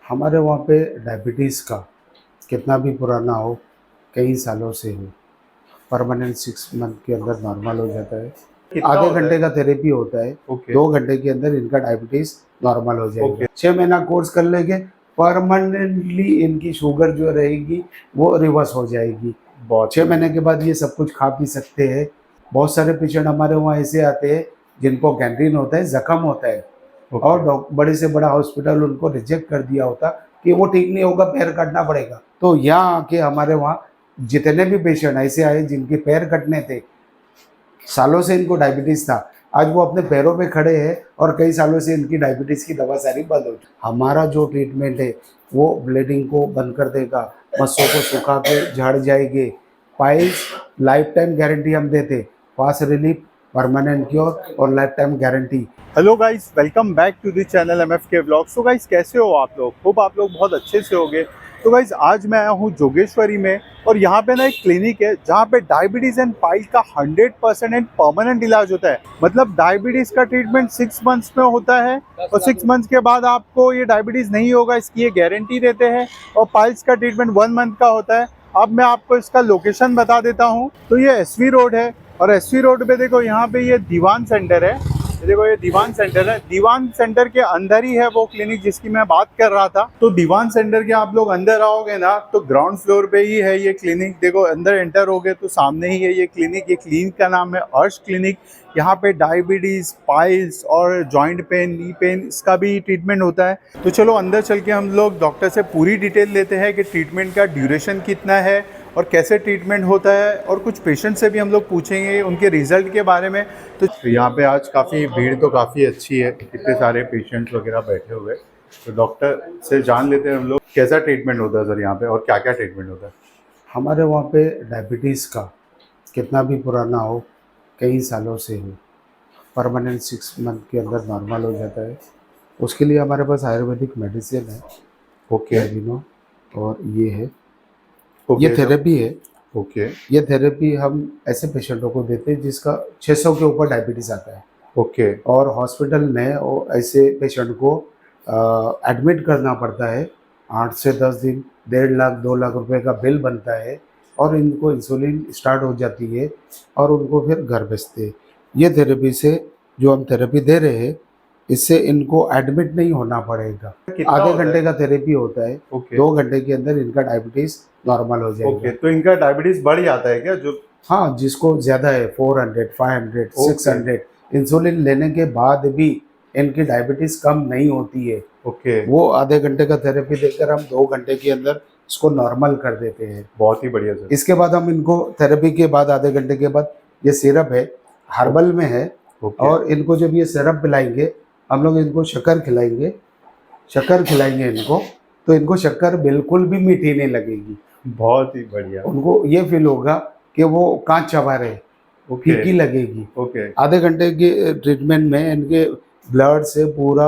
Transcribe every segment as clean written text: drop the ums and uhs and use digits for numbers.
हमारे वहाँ पे डायबिटीज़ का कितना भी पुराना हो, कई सालों से हो, परमानेंट 6 मंथ के अंदर नॉर्मल हो जाता है। कितना आधे होता है? घंटे का थेरेपी होता है, ओके, 2 घंटे के अंदर इनका डायबिटीज़ नॉर्मल हो जाएगा। ओके, 6 महीना कोर्स कर लेंगे, परमानेंटली इनकी शुगर जो रहेगी वो रिवर्स हो जाएगी। बहुत 6 महीने बढ़िया। के बाद ये सब कुछ खा पी सकते हैं। बहुत सारे पेशेंट हमारे वहाँ ऐसे आते हैं जिनको गैंग्रीन होता है, ज़ख्म होता है और ओके, बड़े से बड़ा हॉस्पिटल उनको रिजेक्ट कर दिया होता कि वो ठीक नहीं होगा, पैर काटना पड़ेगा। तो यहाँ आके हमारे वहाँ जितने भी पेशेंट ऐसे आए जिनके पैर कटने थे, सालों से इनको डायबिटीज़ था, आज वो अपने पैरों पे खड़े हैं और कई सालों से इनकी डायबिटीज़ की दवा सारी बंद हो चुकी। हमारा जो ट्रीटमेंट है वो ब्लीडिंग को बंद कर देगा, मस्सों को सुखा के झड़ जाएंगे। पाइल्स लाइफ टाइम गारंटी हम देते, फास्ट रिलीफ, परमानेंट क्योर और life time guarantee. Hello guys, welcome back to the channel MFK vlogs. तो गाइस, कैसे हो आप लोग? होप आप लोग बहुत अच्छे से होंगे। तो गाइस, आज मैं आया हूँ जोगेश्वरी में और यहाँ पे ना एक क्लिनिक है जहाँ पे डायबिटीज़ एंड पाइल का 100% एंड परमानेंट इलाज होता है। मतलब डायबिटीज़ का ट्रीटमेंट 6 मंथ्स में होता है और 6 मंथ्स के बाद आपको ये डायबिटीज़ नहीं होगा, इसकी ये गारंटी देते हैं। और पाइल्स का ट्रीटमेंट 1 मंथ का होता है। अब मैं आपको इसका लोकेशन बता देता हूँ। तो ये SV रोड है और SV रोड पे देखो, यहाँ पे ये दीवान सेंटर है। ये देखो, ये दीवान सेंटर है। दीवान सेंटर के अंदर ही है वो क्लिनिक जिसकी मैं बात कर रहा था। तो दीवान सेंटर के आप लोग अंदर आओगे ना तो ग्राउंड फ्लोर पे ही है ये क्लिनिक। देखो, अंदर एंटर होगे तो सामने ही है ये क्लिनिक। ये क्लिनिक का नाम है अर्श क्लिनिक। यहाँ पे डायबिटीज, पाइल्स और जॉइंट पेन, नी पेन, इसका भी ट्रीटमेंट होता है। तो चलो अंदर चल के हम लोग डॉक्टर से पूरी डिटेल लेते हैं कि ट्रीटमेंट का ड्यूरेशन कितना है और कैसे ट्रीटमेंट होता है, और कुछ पेशेंट से भी हम लोग पूछेंगे उनके रिजल्ट के बारे में। तो यहाँ पे आज काफ़ी भीड़ तो काफ़ी अच्छी है, इतने सारे पेशेंट्स वगैरह बैठे हुए। तो डॉक्टर से जान लेते हैं हम लोग कैसा ट्रीटमेंट होता है सर यहाँ पे और क्या क्या ट्रीटमेंट होता है। हमारे वहाँ पे डायबिटीज़ का कितना भी पुराना हो, कई सालों से हो, परमानेंट 6 मंथ के अंदर नॉर्मल हो जाता है। उसके लिए हमारे पास आयुर्वेदिक मेडिसिन है, ओके, कैविनो, और ये है, ये ओके सर, थेरेपी है। ओके, ये थेरेपी हम ऐसे पेशेंटों को देते हैं जिसका 600 के ऊपर डायबिटीज़ आता है ओके, और हॉस्पिटल में वो ऐसे पेशेंट को एडमिट करना पड़ता है। 8 से 10 दिन, 1.5 लाख 2 लाख रुपए का बिल बनता है और इनको इंसुलिन स्टार्ट हो जाती है और उनको फिर घर भेजते हैं। ये थेरेपी से, जो हम थेरेपी दे रहे हैं, इससे इनको एडमिट नहीं होना पड़ेगा। कितना आधे होता घंटे है? का थेरेपी होता है, ओके, 2 घंटे के अंदर इनका डायबिटीज़ नॉर्मल हो ओके। जाएगा। तो इनका डायबिटीज बढ़ जाता है क्या जो? हाँ, जिसको ज़्यादा है, 400, 500, ओके, 600, इंसुलिन लेने के बाद भी इनकी डायबिटीज़ कम नहीं होती है। ओके, वो आधे घंटे का थेरेपी देकर हम 2 घंटे के अंदर इसको नॉर्मल कर देते हैं। बहुत ही बढ़िया सर। इसके बाद हम इनको थेरेपी के बाद आधे घंटे के बाद, ये सिरप है, हर्बल में है, ओके, और इनको जब ये सिरप पिलाएंगे, हम लोग इनको शक्कर खिलाएंगे, शक्कर खिलाएंगे इनको, तो इनको शक्कर बिल्कुल भी मीठी नहीं लगेगी। बहुत ही बढ़िया। उनको ये फील होगा कि वो कांच चबा रहे, ओके, फीकी लगेगी। ओके, आधे घंटे के ट्रीटमेंट में इनके ब्लड से पूरा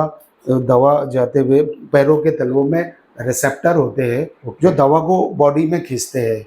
दवा जाते हुए पैरों के तलवों में रिसेप्टर होते हैं जो ओके, दवा को बॉडी में खींचते हैं।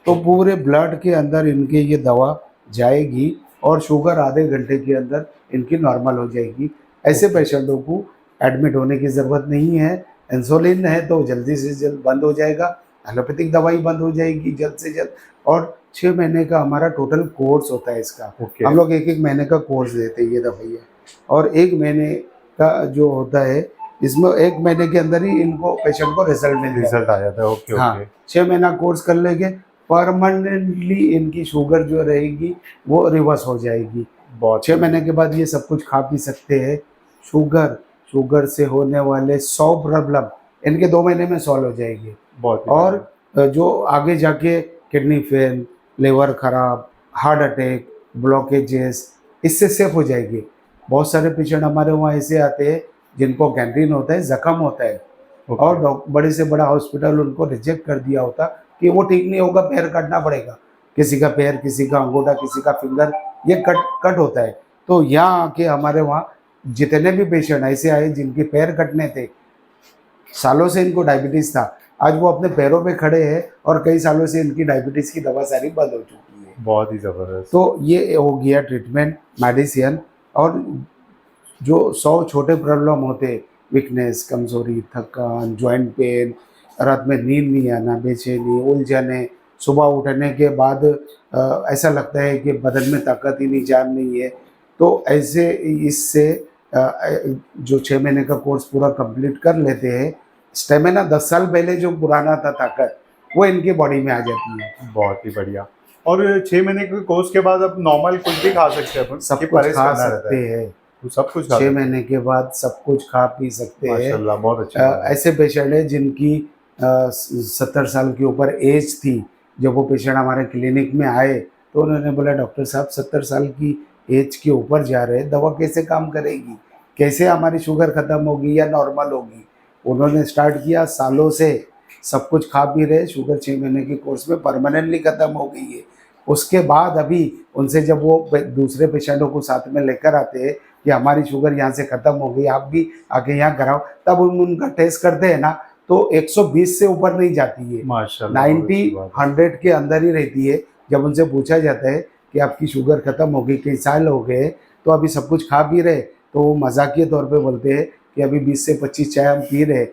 तो पूरे ब्लड के अंदर इनके ये दवा जाएगी और शुगर आधे घंटे के अंदर इनकी नॉर्मल हो जाएगी। ऐसे ओके, पेशेंटों को एडमिट होने की ज़रूरत नहीं है। इंसुलिन है तो जल्दी से जल्द बंद हो जाएगा, एलोपैथिक दवाई बंद हो जाएगी जल्द से जल्द। और 6 महीने का हमारा टोटल कोर्स होता है इसका। ओके, हम लोग 1-1 महीने का कोर्स देते हैं ये दवाइयाँ, और 1 महीने का जो होता है, इसमें 1 महीने के अंदर ही इनको पेशेंट को रिजल्ट मिल जाता रिजल्ट है। आ जाता है। ओके, हाँ, ओके, 6 महीना कोर्स कर लेंगे, परमानेंटली इनकी शुगर जो रहेगी वो रिवर्स हो जाएगी। बहुत 6 ही महीने के बाद ये सब कुछ खा पी सकते हैं। शुगर शुगर से होने वाले 100 प्रॉब्लम इनके 2 महीने में सॉल्व हो जाएंगे। बहुत ही और बढ़िया। जो आगे जाके किडनी फेल, लिवर खराब, हार्ट अटैक, ब्लॉकेजेस, इससे सेफ हो जाएगी। बहुत सारे पेशेंट हमारे वहाँ ऐसे आते हैं जिनको गैंग्रीन होता है, ज़ख्म होता है, ओके, और बड़े से बड़ा हॉस्पिटल उनको रिजेक्ट कर दिया होता कि वो ठीक नहीं होगा, पैर काटना पड़ेगा। किसी का पैर, किसी का अंगूठा, किसी का फिंगर, ये कट कट होता है। तो यहाँ आके हमारे वहाँ जितने भी पेशेंट ऐसे आए जिनके पैर कटने थे, सालों से इनको डायबिटीज़ था, आज वो अपने पैरों पे खड़े हैं और कई सालों से इनकी डायबिटीज़ की दवा सारी बंद हो चुकी है। बहुत ही ज़बरदस्त। तो ये हो गया ट्रीटमेंट, मेडिसिन। और जो 100 छोटे प्रॉब्लम होते, वीकनेस, कमज़ोरी, थकान, जॉइंट पेन, रात में नींद नहीं आना, बेचैनी, उलझने, सुबह उठने के बाद ऐसा लगता है कि बदन में ताकत ही नहीं, जान नहीं है। तो ऐसे इससे जो 6 महीने का कोर्स पूरा कंप्लीट कर लेते हैं, स्टेमिना 10 साल पहले जो पुराना था ताकत, वो इनकी बॉडी में आ जाती है। बहुत ही बढ़िया। और 6 महीने के कोर्स के बाद अब नॉर्मल कुछ भी खा सकते हैं अपन, सब कि कुछ परहेज खा करना रहता सकते है? हैं। तो सब कुछ खा 6 सकते हैं। महीने के बाद सब कुछ खा पी सकते हैं। माशाल्लाह, बहुत अच्छी बात है। ऐसे पेशेंट हैं जिनकी 70 साल के ऊपर एज थी, जब वो पेशेंट हमारे क्लिनिक में आए, तो उन्होंने बोला डॉक्टर साहब 70 साल की एज के ऊपर जा रहे हैं, दवा कैसे काम करेगी? कैसे हमारी शुगर ख़त्म होगी या नॉर्मल होगी? उन्होंने स्टार्ट किया, सालों से सब कुछ खा पी रहे, शुगर 6 महीने के कोर्स में परमानेंटली ख़त्म हो गई है। उसके बाद अभी उनसे जब वो दूसरे पेशेंटों को साथ में लेकर आते हैं कि हमारी शुगर यहाँ से ख़त्म हो गई, आप भी आके यहाँ कराओ, तब उनका टेस्ट करते हैं ना, तो 120 से ऊपर नहीं जाती है, माशाल्लाह, बहुत 90 अच्छी बात है। 100 के अंदर ही रहती है। जब उनसे पूछा जाता है कि आपकी शुगर ख़त्म हो गई, कई साल हो गए, तो अभी सब कुछ खा पी रहे, तो वो मजाकिया तौर पे बोलते हैं कि अभी 20 से 25 चाय हम पी रहे,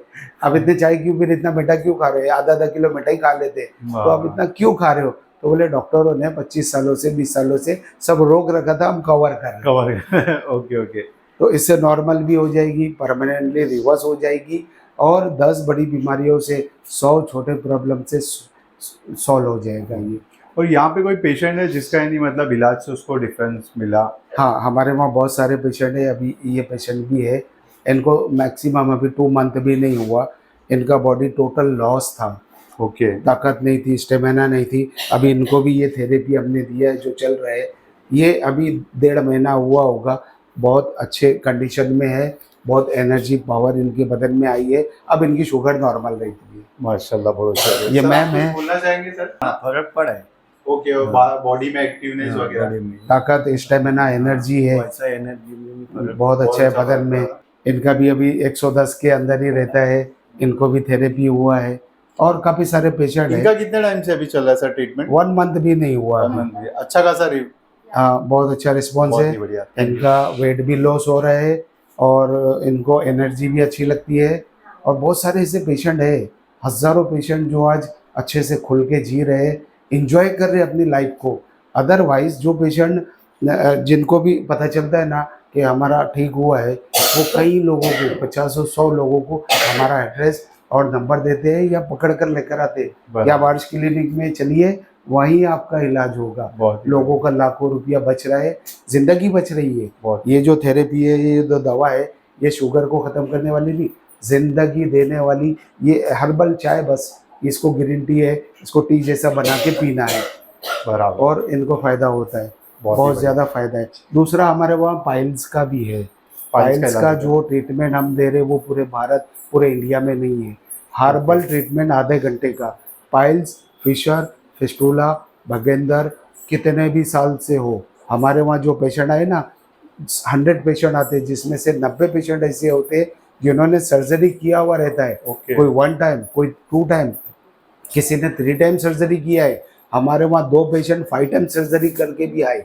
अब इतने चाय क्यों पी रहे, इतना मीठा क्यों खा रहे हैं, आधा आधा किलो मिठाई खा लेते, तो अब इतना क्यों खा रहे हो? तो बोले डॉक्टरों ने 25 सालों से 20 सालों से सब रोक रखा था, हम कवर कर रहे हैं। Cover okay okay. तो इससे नॉर्मल भी हो जाएगी, परमानेंटली रिवर्स हो जाएगी, और 10 बड़ी बीमारियों से 100 छोटे प्रॉब्लम से सॉल्व हो जाएगा ये। और यहाँ पे कोई पेशेंट है जिसका यानी मतलब इलाज से उसको डिफरेंस मिला? हाँ, हमारे वहाँ बहुत सारे पेशेंट हैं, अभी ये पेशेंट भी है, इनको मैक्सिमम अभी 2 मंथ भी नहीं हुआ, इनका बॉडी टोटल लॉस था, ओके। ताकत नहीं थी, स्टेमिना नहीं थी। अभी इनको भी ये थेरेपी हमने दिया है जो चल रहा है, ये अभी 1.5 महीना हुआ होगा, बहुत अच्छे कंडीशन में है, बहुत एनर्जी पावर इनके बदन में आई है, अब इनकी शुगर नॉर्मल रहती है। माशाल्लाह, बहुत अच्छा। ये सर, मैम आप कुछ है। बोलना चाहेंगे सर? हाँ, फर्क पड़ा है। ओके। और हाँ। बॉडी में एक्टिवनेस हाँ, वगैरह? बॉडी में ताकत, स्टेमिना, एनर्जी है, वैसा एनर्जी में भी फर्क बहुत अच्छा है अच्छा बदन फर्क में। पड़ा। इनका भी अभी 110 के अंदर ही रहता है, इनको भी थेरेपी हुआ है, और काफ़ी सारे पेशेंट इनका हैं, कितने टाइम से अभी चल रहा है सर ट्रीटमेंट? 1 मंथ भी नहीं हुआ वन अभी। मंथ में अच्छा खासा हाँ, बहुत अच्छा रिस्पॉन्स बहुत है, ही बढ़िया, थैंक यू। इनका वेट भी लॉस हो रहा है, और इनको एनर्जी भी अच्छी लगती है, और बहुत सारे ऐसे पेशेंट है, हज़ारों पेशेंट जो आज अच्छे से खुल के जी रहे हैं, इंजॉय कर रहे हैं अपनी लाइफ को। अदरवाइज जो पेशेंट जिनको भी पता चलता है ना कि हमारा ठीक हुआ है, वो कई लोगों को, 50 और 100 लोगों को हमारा एड्रेस और नंबर देते हैं, या पकड़ कर लेकर आते हैं, बराबर। या वार्ष क्लिनिक में चलिए, वहीं आपका इलाज होगा। बहुत ही लोगों का लाखों रुपया बच रहा है, जिंदगी बच रही है। बहुत ये जो थेरेपी है, ये जो दवा है, ये शुगर को ख़त्म करने वाली नहीं, जिंदगी देने वाली। ये हर्बल चाय, बस इसको ग्रीन टी है, इसको टी जैसा बना के पीना है, बराबर। और इनको फ़ायदा होता है, बहुत ही बहुत बढ़िया। ज़्यादा फ़ायदा है। दूसरा हमारे वहाँ पाइल्स का भी है। पाइल्स पाइल्स का का इलाज जो ट्रीटमेंट हम दे रहे हैं, वो पूरे भारत, पूरे इंडिया में नहीं है। हर्बल ट्रीटमेंट आधे घंटे का, पाइल्स, फिशर, फिस्टूला, भगेंदर, कितने भी साल से हो, हमारे वहाँ जो पेशेंट आए ना, 100 पेशेंट आते हैं, जिसमें से 90 पेशेंट ऐसे होते हैं जिन्होंने सर्जरी किया हुआ रहता है। ओके। कोई 1 टाइम, कोई 2 टाइम, किसी ने 3 टाइम सर्जरी किया है। हमारे वहाँ 2 पेशेंट 5 टाइम सर्जरी करके भी आए,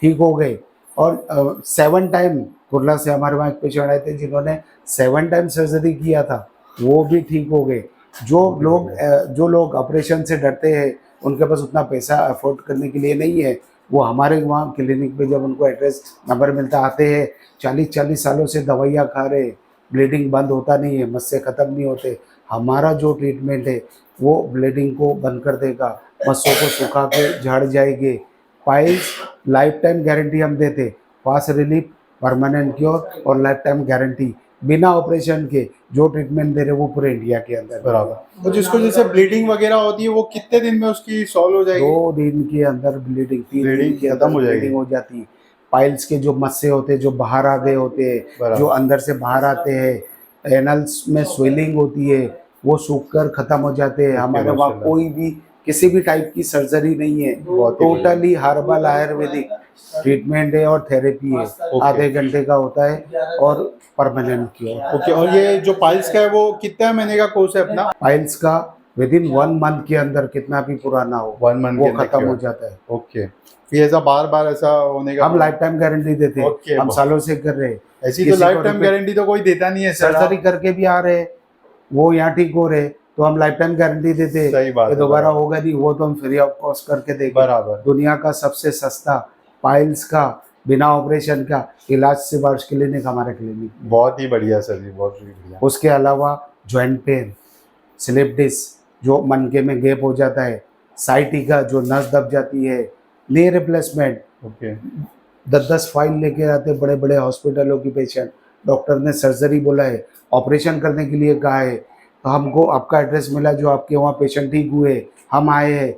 ठीक हो गए। और 7 टाइम, कुर्ला से हमारे वहाँ एक पेशेंट आए थे जिन्होंने 7 टाइम सर्जरी किया था, वो भी ठीक हो गए। जो लोग ऑपरेशन से डरते हैं, उनके पास उतना पैसा अफोर्ड करने के लिए नहीं है, वो हमारे वहाँ क्लिनिक पे जब उनको एड्रेस नंबर मिलता, आते हैं, 40-40 सालों से दवाइयाँ खा रहे, ब्लीडिंग बंद होता नहीं है, मस्से ख़त्म नहीं होते। हमारा जो ट्रीटमेंट है, वो ब्लीडिंग को बंद कर देगा, मस्सों को सुखा के झड़ जाएंगे। पाइल्स लाइफ टाइम गारंटी हम देते, फास्ट रिलीफ, परमानेंट क्योर, और लाइफ टाइम गारंटी, बिना ऑपरेशन के जो ट्रीटमेंट दे रहे वो पूरे इंडिया के अंदर। बराबर। तो जिसको जैसे ब्लीडिंग वगैरह होती है, वो कितने दिन में उसकी सॉल्व हो जाएगी? 2 दिन के अंदर ब्लीडिंग, 3 दिन Bleeding के खत्म अंदर हो जाएगी। ब्लीडिंग हो जाती है। पाइल्स के जो मस्से होते हैं, जो बाहर आ गए होते हैं, बराबर। जो अंदर से बाहर आते हैं, एनल्स में स्वेलिंग होती है, वो सूख कर ख़त्म हो जाते हैं। हमारे वहाँ माशाल्लाह। कोई भी किसी भी टाइप की सर्जरी नहीं है, बहुत ही बढ़िया। टोटली हर्बल आयुर्वेदिक ट्रीटमेंट है और थेरेपी है। आधे घंटे का होता है, और परमानेंट क्योर। ओके। और ये जो पाइल्स का है, वो कितने महीने का कोर्स है अपना? पाइल्स का विद इन 1 मंथ के अंदर कितना भी पुराना हो 1 मंथ वो खत्म हो जाता है। ओके, फिर ऐसा बार बार ऐसा होने का हम लाइफ टाइम गारंटी देते हैं, Okay, हम बहुत- सालों से कर रहे हैं। ऐसी तो किसी को लाइफ टाइम रिपीट- गारंटी तो कोई देता नहीं है सर। सर्जरी करके भी आ रहे हैं, वो यहाँ ठीक हो रहे, तो हम लाइफ टाइम गारंटी देते हैं सही बात कि है, दोबारा बराबर। होगा नहीं, वो तो हम फ्री ऑफ कॉस्ट करके देंगे। बराबर। दुनिया का सबसे सस्ता पाइल्स का बिना ऑपरेशन का इलाज सिर्फ आर्ष क्लिनिक हमारे क्लिनिक। बहुत ही बढ़िया सर जी, बहुत ही बढ़िया। उसके अलावा जॉइंट पेन, स्लिप डिस्क जो मनके में गैप हो जाता है, साइटिका जो नस दब जाती है, नी रिप्लेसमेंट, ओके 10-10 फाइल लेके आते बड़े बड़े हॉस्पिटलों की पेशेंट, डॉक्टर ने सर्जरी बोला है, ऑपरेशन करने के लिए कहा है, तो हमको आपका एड्रेस मिला जो आपके वहाँ पेशेंट ठीक हुए, हम आए हैं।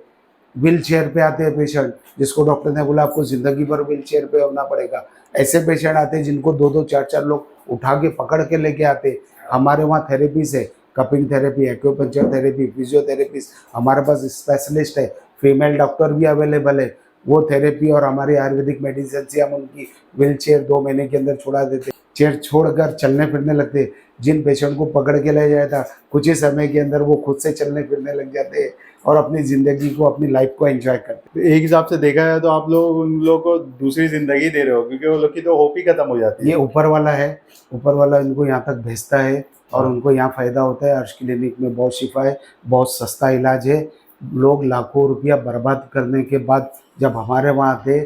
व्हील चेयर पे आते हैं पेशेंट जिसको डॉक्टर ने बोला आपको ज़िंदगी भर व्हील चेयर पे होना पड़ेगा। ऐसे पेशेंट आते हैं जिनको 2-2 4-4 लोग उठा के पकड़ के लेके आते। हमारे वहाँ थेरेपीज है, cupping therapy, acupuncture therapy, physiotherapist, हमारे पास स्पेशलिस्ट है, फीमेल डॉक्टर भी अवेलेबल है। वो थेरेपी और हमारी आयुर्वेदिक मेडिसिन से हम उनकी व्हील चेयर 2 महीने के अंदर छुड़ा देते, चेयर छोड़कर चलने फिरने लगते। जिन पेशेंट को पकड़ के ले जाया था कुछ ही समय के अंदर वो खुद से चलने फिरने लग जाते हैं और अपनी ज़िंदगी को, अपनी लाइफ को एंजॉय करते तो एक हिसाब से देखा जाए तो आप लोग उन लोगों को दूसरी जिंदगी दे रहे हो, क्योंकि वो लोग की तो होप ही खत्म हो जाती हैं। ये है। ऊपर वाला है, ऊपर वाला इनको यहाँ तक भेजता है और हाँ। उनको यहाँ फ़ायदा होता है। आर्ष क्लिनिक में बहुत शिफा है, बहुत सस्ता इलाज है। लोग लाखों रुपया बर्बाद करने के बाद जब हमारे वहाँ आते,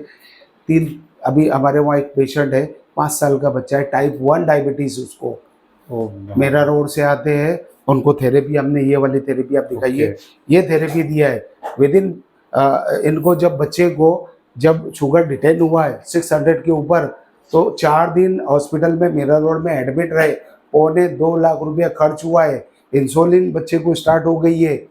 अभी हमारे वहाँ एक पेशेंट है, 5 साल का बच्चा है, टाइप 1 डायबिटीज़ उसको, मेरा रोड से आते हैं, उनको थेरेपी हमने ये वाली थेरेपी आप दिखाइए, ये थेरेपी दिया है। विद इन इनको जब बच्चे को जब शुगर डिटेन हुआ है 600 के ऊपर, तो 4 दिन हॉस्पिटल में मेरा रोड में एडमिट रहे, 2.25 लाख रुपया खर्च हुआ है। इंसुलिन बच्चे को स्टार्ट हो गई है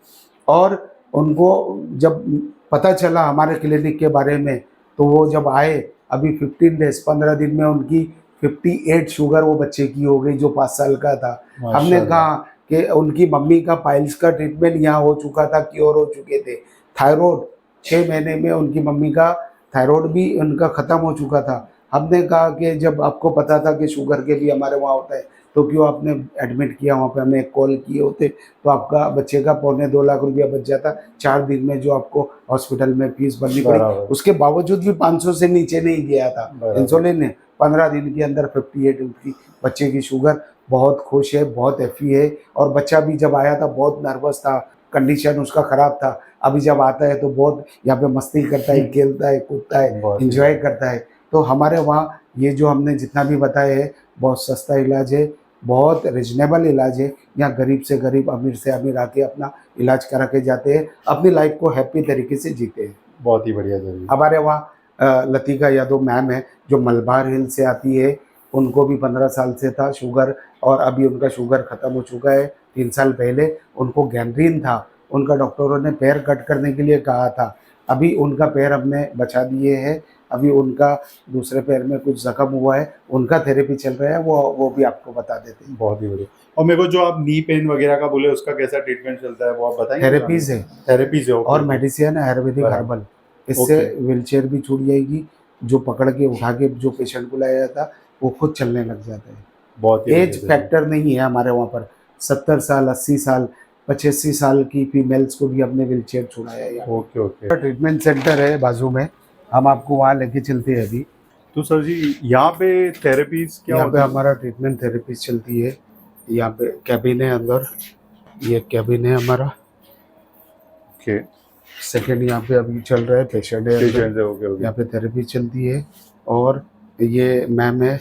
और उनको जब पता चला हमारे क्लिनिक के बारे में, तो वो जब आए, अभी 15 डेज 15 दिन में उनकी 58 शुगर वो बच्चे की हो गई जो 5 साल का था। हमने कहा कि उनकी मम्मी का पाइल्स का ट्रीटमेंट यहाँ हो चुका था, क्योर हो चुके थे। थायराइड 6 महीने में उनकी मम्मी का थायराइड भी उनका ख़त्म हो चुका था। हमने कहा कि जब आपको पता था कि शुगर के भी हमारे वहाँ होता है, तो क्यों आपने एडमिट किया वहाँ पे, हमें कॉल किए होते तो आपका बच्चे का 2.25 लाख रुपया बच जाता 4 दिन में, जो आपको हॉस्पिटल में फीस भरनी पड़ी। उसके बावजूद भी 500 से नीचे नहीं गया था इंसुलिन ने। 15 दिन के अंदर 58 उनकी बच्चे की शुगर। बहुत खुश है, बहुत हैप्पी है। और बच्चा भी जब आया था बहुत नर्वस था, कंडीशन उसका ख़राब था। अभी जब आता है तो बहुत यहाँ पे मस्ती करता है, खेलता है, कूदता है, इंजॉय करता है। तो हमारे वहाँ ये जो हमने जितना भी बताया है, बहुत सस्ता इलाज है, बहुत रिजनेबल इलाज है। यहाँ गरीब से गरीब, अमीर से अमीर आके अपना इलाज करा के जाते हैं, अपनी लाइफ को हैप्पी तरीके से जीते हैं। बहुत ही बढ़िया सर। हमारे वहाँ लतिका यादव मैम है जो मलबार हिल से आती है, उनको भी 15 साल से था शुगर और अभी उनका शुगर ख़त्म हो चुका है। 3 साल पहले उनको गैंग्रीन था, उनका डॉक्टरों ने पैर कट करने के लिए कहा था। अभी उनका पैर हमने बचा दिए हैं। अभी उनका दूसरे पैर में कुछ जख्म हुआ है, उनका थेरेपी चल रहा है, वो भी आपको बता देते हैं। बहुत ही बढ़िया। और मेरे को जो आप नी पेन वगैरह का बोले उसका कैसा ट्रीटमेंट चलता है वो आप बताएंगे? थेरेपीज है, थेरेपीज है और मेडिसिन है आयुर्वेदिक हर्बल। इससे व्हील चेयर भी छूट जाएगी, जो पकड़ के उठा के जो पेशेंट को लाया जाता वो खुद चलने लग जाता है। बहुत एज फैक्टर नहीं है हमारे वहाँ पर। 70 साल, 80 साल, 85 साल की फीमेल्स को भी अपने व्हील चेयर छुड़ाया है। Okay okay. ट्रीटमेंट सेंटर है बाजू में, हम आपको वहाँ लेके चलते हैं अभी। तो सर जी यहाँ पे थेरेपीज क्या यहाँ पे हमारा ट्रीटमेंट थेरेपीज चलती है। यहाँ पे कैबिन है अंदर, ये कैबिन है हमारा। ओके। सेकेंड यहाँ पे अभी चल रहा है, पेशेंट है ओके। यहाँ पे थेरेपी चलती है। और ये मैम है,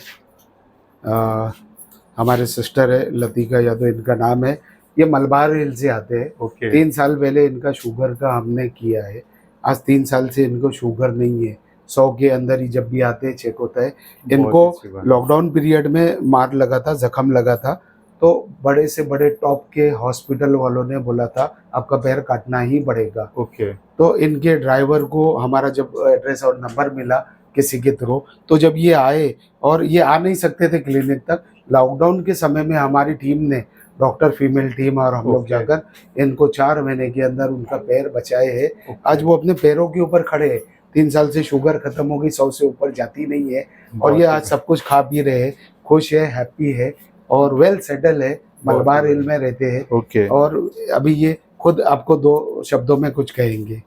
हमारे सिस्टर है लतिका यादव इनका नाम है। ये मलबार हिल से आते हैं। ओके। 3 साल पहले इनका शुगर का हमने किया है। आज 3 साल से इनको शुगर नहीं है। 100 के अंदर ही जब भी आते हैं चेक होता है। इनको लॉकडाउन पीरियड में मार लगा था, जख्म लगा था, तो बड़े से बड़े टॉप के हॉस्पिटल वालों ने बोला था आपका पैर काटना ही पड़ेगा। ओके। तो इनके ड्राइवर को हमारा जब एड्रेस और नंबर मिला किसी के थ्रू, तो जब ये आए, और ये आ नहीं सकते थे क्लिनिक तक, लॉकडाउन के समय में हमारी टीम ने, डॉक्टर फीमेल टीम और हम लोग जाकर इनको 4 महीने के अंदर उनका पैर बचाए हैं। आज वो अपने पैरों के ऊपर खड़े हैं। 3 साल से शुगर खत्म हो गई, 100 से ऊपर जाती नहीं है, और ये आज सब कुछ खा पी रहे हैं, खुश है, हैप्पी है और वेल सेटल है। मलबार हिल में रहते हैं। ओके। और अभी ये खुद आपको 2 शब्दों में कुछ कहेंगे।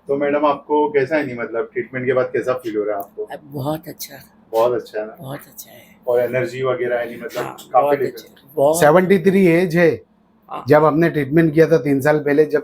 तो मैडम आपको कैसा है, नहीं मतलब ट्रीटमेंट के बाद कैसा फील हो रहा है आपको? अब बहुत अच्छा है ना? बहुत अच्छा है। और एनर्जी वगैरह है, नहीं मतलब हाँ, काफी बहुत different अच्छा बहुत 73 एज है। हाँ। जब हमने ट्रीटमेंट किया था 3 साल पहले, जब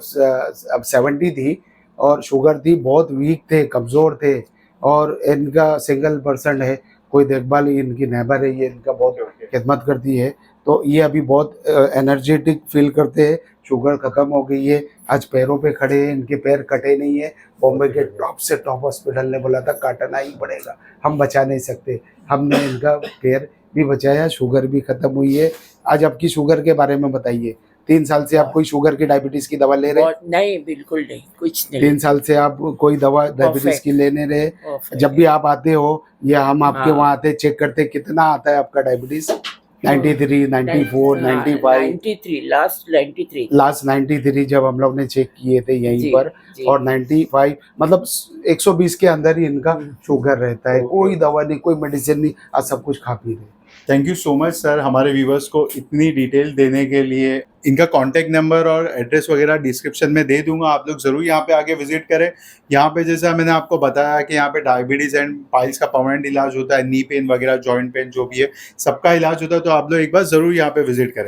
अब 70 थी और शुगर थी, बहुत वीक थे, कमज़ोर थे। और इनका सिंगल पर्सन है, कोई देखभाल, इनकी नेबर है, ये इनका बहुत ओके। खिदमत करती है। तो ये अभी बहुत एनर्जेटिक फील करते हैं। शुगर ख़त्म हो गई है, आज पैरों पे खड़े हैं, इनके पैर कटे नहीं है। बॉम्बे के टॉप से टॉप हॉस्पिटल ने बोला था काटना ही पड़ेगा, हम बचा नहीं सकते। हमने इनका पैर भी बचाया, शुगर भी ख़त्म हुई है। आज आपकी शुगर के बारे में बताइए। 3 साल से आप कोई शुगर की, डायबिटीज़ की दवा ले रहे हैं? बहुत नहीं, बिल्कुल नहीं, कुछ नहीं। 3 साल से आप कोई दवा डायबिटीज़ की लेने रहे? Perfect। जब भी आप आते हो या हम आपके हाँ। वहाँ आते, चेक करते, कितना आता है आपका डायबिटीज़? 93, 94, 95? 93, लास्ट 93। लास्ट 93 जब हम लोग ने चेक किए थे यहीं जी, पर, जी। और 95 मतलब 120 के अंदर ही इनका शुगर रहता है। ओके। कोई दवा नहीं, कोई मेडिसिन नहीं, आज सब कुछ खा पी रहे। Thank you so much sir, हमारे व्यूवर्स को इतनी डिटेल देने के लिए। इनका कांटेक्ट नंबर और एड्रेस वगैरह डिस्क्रिप्शन में दे दूंगा, आप लोग ज़रूर यहाँ पे आके विजिट करें। यहाँ पे जैसा मैंने आपको बताया कि यहाँ पे डायबिटीज़ एंड पाइल्स का परमानेंट इलाज होता है, नी पेन वगैरह, जॉइंट पेन जो भी है, सबका इलाज होता है। तो आप लोग एक बार ज़रूर यहाँ पे विजिट करें।